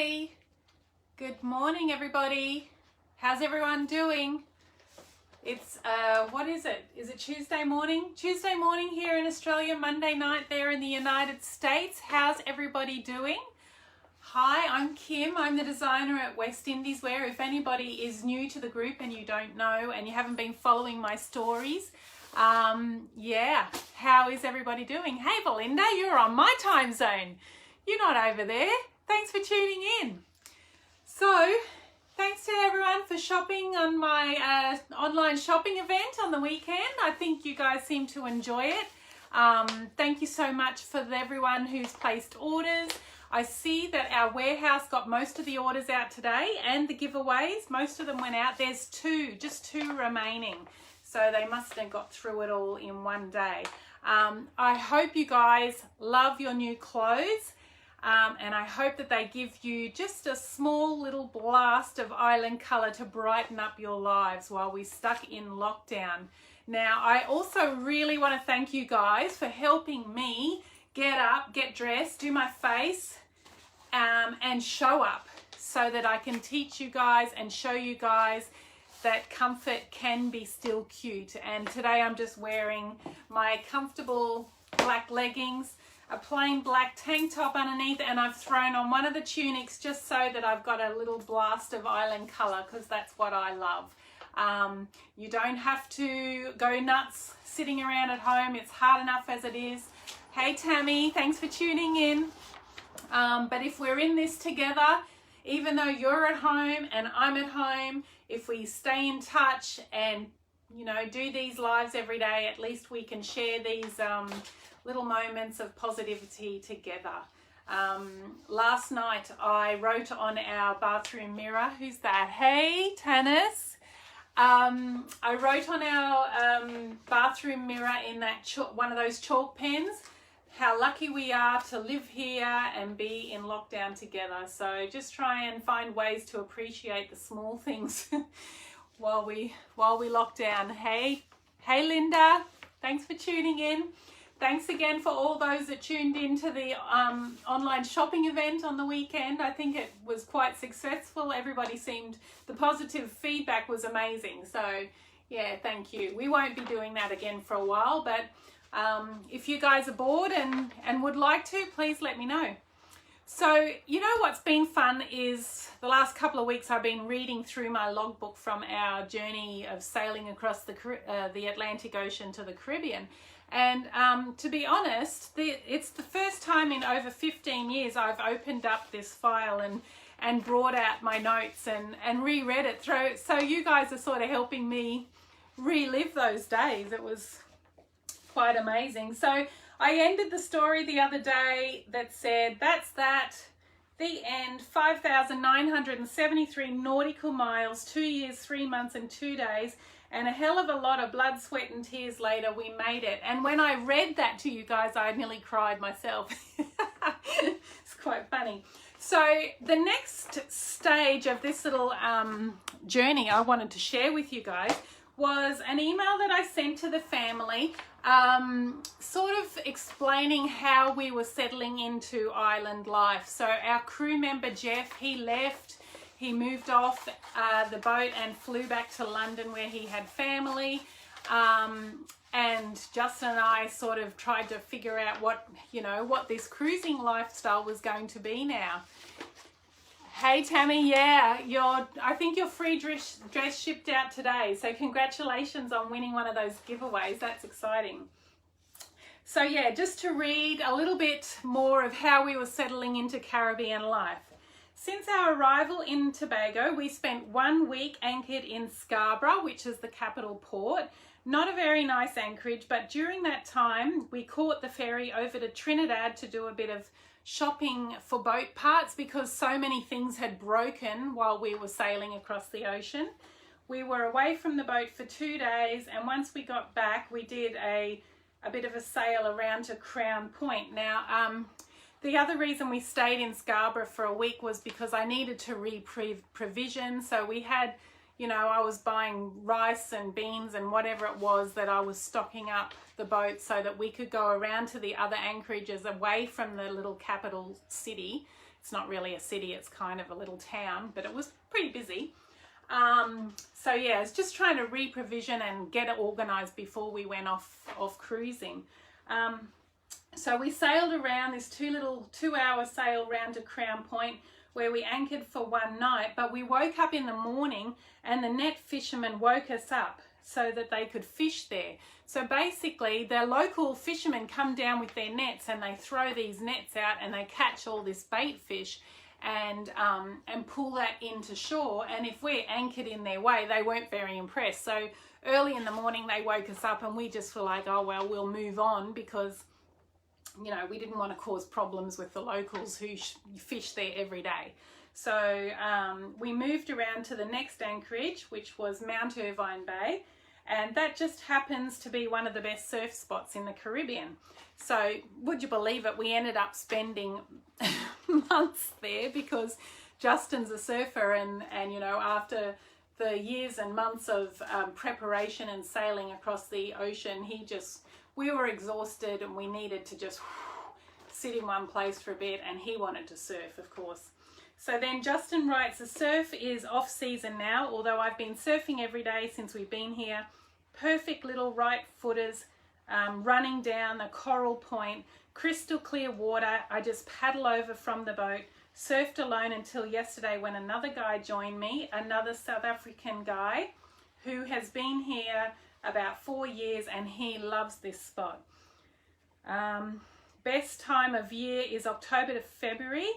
Hey, good morning everybody. How's everyone doing? It's what is it? Is it Tuesday morning? Tuesday morning here in Australia, Monday night there in the United States. How's everybody doing? Hi, I'm Kim. I'm the designer at West Indies Wear. If anybody is new to the group and you don't know and you haven't been following my stories, yeah, how is everybody doing? Hey Belinda, you're on my time zone. You're not over there. Thanks for tuning in. So, thanks to everyone for shopping on my online shopping event on the weekend. I think you guys seem to enjoy it. Thank you so much for everyone who's placed orders. I see that our warehouse got most of the orders out today and the giveaways. Most of them went out. There's just two remaining. So they must have got through it all in one day. I hope you guys love your new clothes. And I hope that they give you just a small little blast of island colour to brighten up your lives while we're stuck in lockdown. Now, I also really want to thank you guys for helping me get up, get dressed, do my face, and show up so that I can teach you guys and show you guys that comfort can be still cute. And today I'm just wearing my comfortable black leggings, a plain black tank top underneath, and I've thrown on one of the tunics just so that I've got a little blast of island colour because that's what I love. You don't have to go nuts sitting around at home. It's hard enough as it is. Hey Tammy, thanks for tuning in. But if we're in this together, even though you're at home and I'm at home, if we stay in touch and do these lives every day, at least we can share these little moments of positivity together. Last night I wrote on our bathroom mirror, who's that? Hey Tanis. I wrote on our bathroom mirror in that one of those chalk pens how lucky we are to live here and be in lockdown together. So just try and find ways to appreciate the small things while we lock down. Hey Linda, thanks for tuning in. Thanks again for all those that tuned in to the online shopping event on the weekend. I think it was quite successful. The positive feedback was amazing. So yeah, thank you. We won't be doing that again for a while, but if you guys are bored and would like to, please let me know. So what's been fun is the last couple of weeks I've been reading through my logbook from our journey of sailing across the Atlantic Ocean to the Caribbean. And to be honest, it's the first time in over 15 years I've opened up this file and brought out my notes and reread it through. So you guys are sort of helping me relive those days. It was quite amazing. So I ended the story the other day that said, that's that, the end, 5,973 nautical miles, 2 years, 3 months and 2 days. And a hell of a lot of blood, sweat and tears later, we made it. And when I read that to you guys, I nearly cried myself. It's quite funny. So the next stage of this little journey I wanted to share with you guys was an email that I sent to the family, sort of explaining how we were settling into island life. So our crew member, Jeff, he left. He moved off the boat and flew back to London where he had family. And Justin and I sort of tried to figure out what this cruising lifestyle was going to be now. Hey Tammy, yeah, I think your free dress shipped out today. So congratulations on winning one of those giveaways. That's exciting. So yeah, just to read a little bit more of how we were settling into Caribbean life. Since our arrival in Tobago, we spent 1 week anchored in Scarborough, which is the capital port. Not a very nice anchorage, but during that time, we caught the ferry over to Trinidad to do a bit of shopping for boat parts because so many things had broken while we were sailing across the ocean. We were away from the boat for 2 days, and once we got back, we did a bit of a sail around to Crown Point. Now, the other reason we stayed in Scarborough for a week was because I needed to provision. So we had, I was buying rice and beans and whatever it was that I was stocking up the boat so that we could go around to the other anchorages away from the little capital city It's not really a city, it's kind of a little town, but it was pretty busy. So yeah, it's just trying to reprovision and get it organized before we went off cruising. So we sailed around this 2-hour sail round to Crown Point, where we anchored for one night, but we woke up in the morning and the net fishermen woke us up so that they could fish there. So basically the local fishermen come down with their nets and they throw these nets out and they catch all this bait fish and pull that into shore. And if we're anchored in their way, they weren't very impressed. So early in the morning they woke us up and we just were like, oh well, we'll move on, because you know, we didn't want to cause problems with the locals who fish there every day. So we moved around to the next anchorage, which was Mount Irvine Bay, and that just happens to be one of the best surf spots in the Caribbean. So would you believe it, we ended up spending months there, because Justin's a surfer, and you know, after the years and months of preparation and sailing across the ocean, we were exhausted and we needed to just sit in one place for a bit, and he wanted to surf, of course. So then Justin writes, the surf is off season now, although I've been surfing every day since we've been here. Perfect little right footers running down the Coral Point, crystal clear water. I just paddle over from the boat, surfed alone until yesterday when another guy joined me, another South African guy who has been here about 4 years, and he loves this spot. Best time of year is October to February,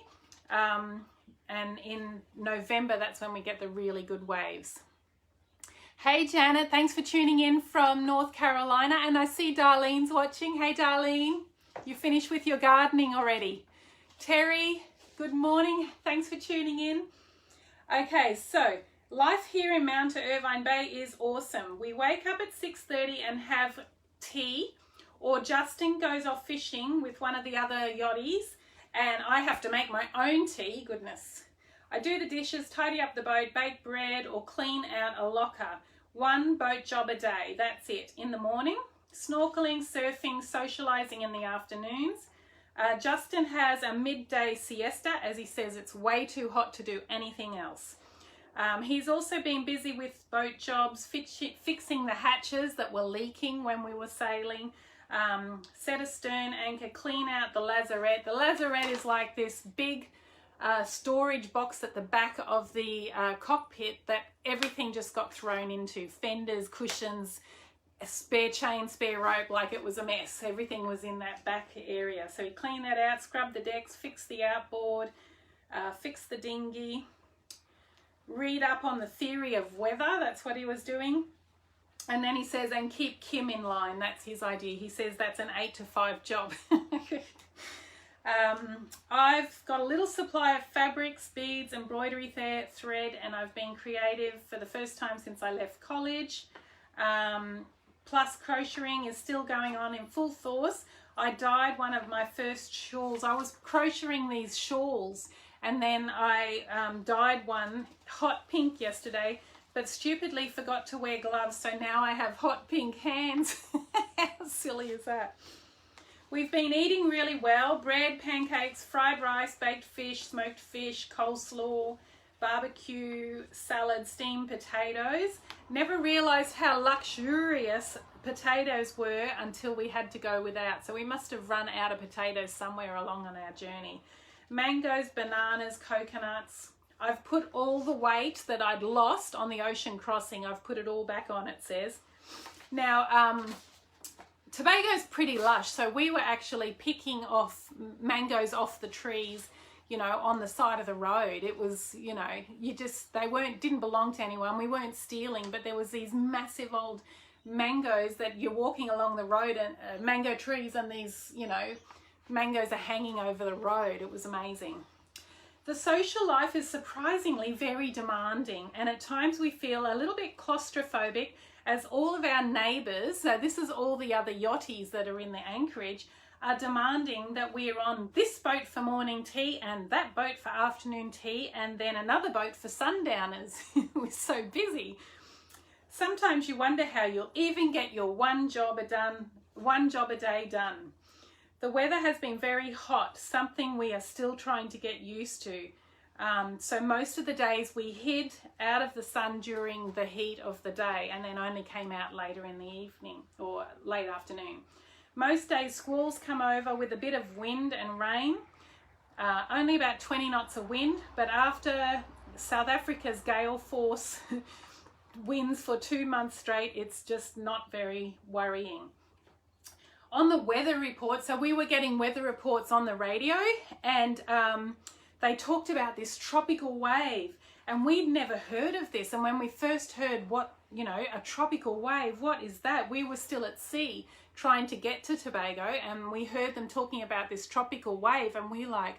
and in November that's when we get the really good waves. Hey Janet, thanks for tuning in from North Carolina, and I see Darlene's watching. Hey Darlene, you finished with your gardening already. Terry, good morning, thanks for tuning in. Okay, so life here in Mount Irvine Bay is awesome. We wake up at 6:30 and have tea, or Justin goes off fishing with one of the other yachties, and I have to make my own tea, goodness. I do the dishes, tidy up the boat, bake bread, or clean out a locker. One boat job a day, that's it. In the morning, snorkeling, surfing, socializing in the afternoons. Justin has a midday siesta, as he says it's way too hot to do anything else. He's also been busy with boat jobs, fixing the hatches that were leaking when we were sailing, set a stern anchor, clean out the lazarette. The lazarette is like this big storage box at the back of the cockpit that everything just got thrown into. Fenders, cushions, a spare chain, spare rope, like it was a mess. Everything was in that back area. So he cleaned that out, scrubbed the decks, fixed the outboard, fixed the dinghy, read up on the theory of weather. That's what he was doing. And then he says, and keep Kim in line. That's his idea. He says that's an 8 to 5 job. I've got a little supply of fabrics, beads, embroidery thread, and I've been creative for the first time since I left college. Plus crocheting is still going on in full force. I dyed one of my first shawls. I was crocheting these shawls, and then I dyed one hot pink yesterday, but stupidly forgot to wear gloves, so now I have hot pink hands. How silly is that? We've been eating really well. Bread, pancakes, fried rice, baked fish, smoked fish, coleslaw, barbecue, salad, steamed potatoes. Never realised how luxurious potatoes were until we had to go without. So we must have run out of potatoes somewhere along on our journey. Mangoes, bananas, coconuts. I've put all the weight that I'd lost on the ocean crossing, I've put it all back on, it says. Now, Tobago's pretty lush, so we were actually picking off mangoes off the trees, you know, on the side of the road. It was, you know, didn't belong to anyone. We weren't stealing, but there was these massive old mangoes that you're walking along the road, and mango trees, and these, you know, mangoes are hanging over the road. It was amazing. The social life is surprisingly very demanding, and at times we feel a little bit claustrophobic, as all of our neighbours, so this is all the other yachties that are in the anchorage, are demanding that we are on this boat for morning tea and that boat for afternoon tea, and then another boat for sundowners. We're so busy. Sometimes you wonder how you'll even get your one job a day done. the weather has been very hot, something we are still trying to get used to. So most of the days we hid out of the sun during the heat of the day and then only came out later in the evening or late afternoon. Most days squalls come over with a bit of wind and rain, only about 20 knots of wind, but after South Africa's gale force winds for 2 months straight, it's just not very worrying. On the weather report, so we were getting weather reports on the radio, and they talked about this tropical wave, and we'd never heard of this. And when we first heard what, you know, a tropical wave, what is that? We were still at sea trying to get to Tobago, and we heard them talking about this tropical wave, and we like,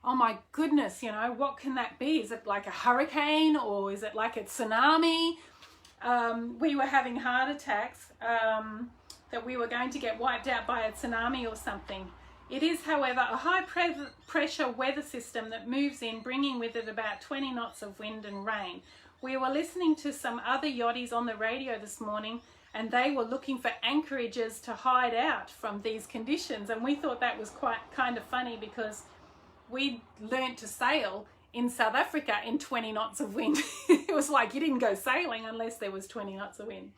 oh my goodness, you know, what can that be? Is it like a hurricane, or is it like a tsunami? We were having heart attacks, that we were going to get wiped out by a tsunami or something. It is, however, a high pressure weather system that moves in, bringing with it about 20 knots of wind and rain. We were listening to some other yachties on the radio this morning, and they were looking for anchorages to hide out from these conditions. And we thought that was quite kind of funny, because we learnt to sail in South Africa in 20 knots of wind. It was like you didn't go sailing unless there was 20 knots of wind.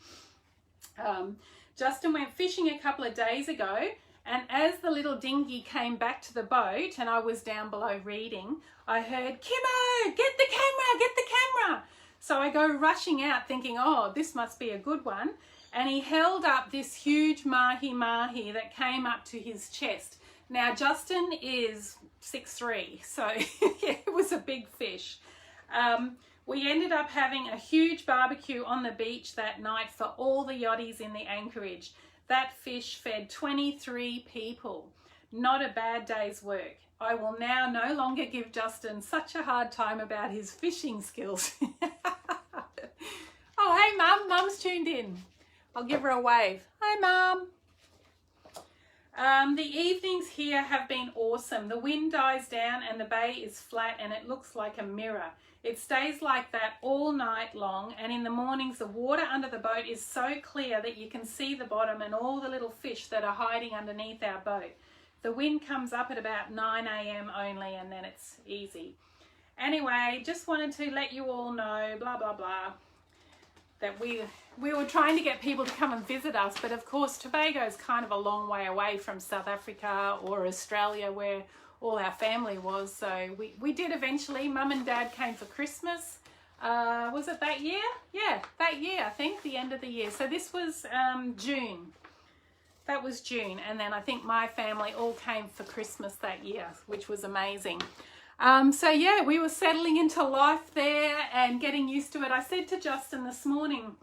Justin went fishing a couple of days ago, and as the little dinghy came back to the boat and I was down below reading, I heard, "Kimmo, get the camera, get the camera." So I go rushing out thinking, oh, this must be a good one. And he held up this huge mahi-mahi that came up to his chest. Now, Justin is 6'3", so yeah, it was a big fish. We ended up having a huge barbecue on the beach that night for all the yachties in the anchorage. That fish fed 23 people. Not a bad day's work. I will now no longer give Justin such a hard time about his fishing skills. Oh, hey, Mum. Mum's tuned in. I'll give her a wave. Hi, Mum. The evenings here have been awesome. The wind dies down and the bay is flat and it looks like a mirror. It stays like that all night long, and in the mornings the water under the boat is so clear that you can see the bottom and all the little fish that are hiding underneath our boat. The wind comes up at about 9 a.m. only, and then it's easy. Anyway, just wanted to let you all know, blah, blah, blah, that we were trying to get people to come and visit us, but of course Tobago is kind of a long way away from South Africa or Australia, where all our family was. So we did eventually. Mum and Dad came for Christmas. Was it that year? Yeah, that year, I think, the end of the year. So this was June. That was June. And then I think my family all came for Christmas that year, which was amazing. So yeah, we were settling into life there and getting used to it. I said to Justin this morning,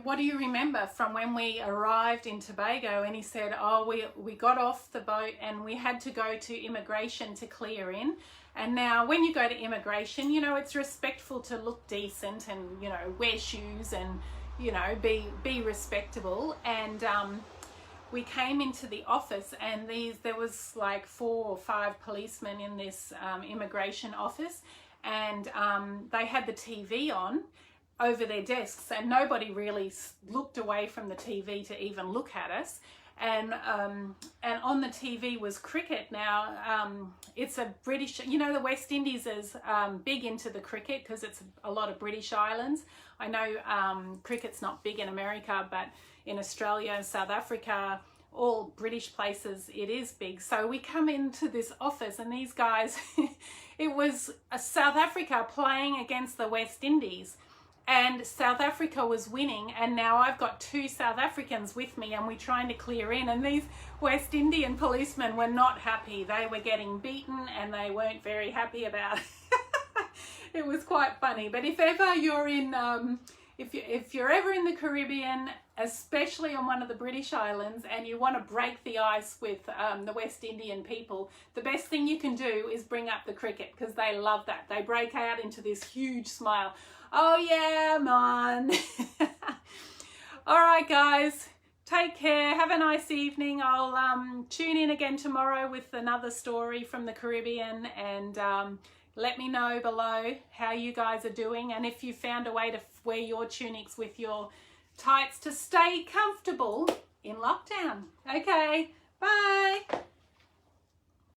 what do you remember from when we arrived in Tobago? And he said, oh, we got off the boat and we had to go to immigration to clear in. And now when you go to immigration, you know, it's respectful to look decent and, you know, wear shoes and, you know, be respectable. And we came into the office, and there was like 4 or 5 policemen in this immigration office, and they had the TV on over their desks, and nobody really looked away from the TV to even look at us. And on the TV was cricket. Now it's a British, you know, the West Indies is big into the cricket because it's a lot of British islands. I know cricket's not big in America, but in Australia and South Africa, all British places, it is big. So we come into this office, and these guys, it was South Africa playing against the West Indies. And South Africa was winning, and now I've got 2 South Africans with me, and we're trying to clear in, and these West Indian policemen were not happy. They were getting beaten and they weren't very happy about it. It was quite funny. But if ever you're in if you're ever in the Caribbean, especially on one of the British islands, and you want to break the ice with the West Indian people, the best thing you can do is bring up the cricket, because they love that. They break out into this huge smile. Oh yeah, man. All right, guys, take care. Have a nice evening. I'll tune in again tomorrow with another story from the Caribbean, and let me know below how you guys are doing, and if you found a way to wear your tunics with your tights to stay comfortable in lockdown. Okay, bye.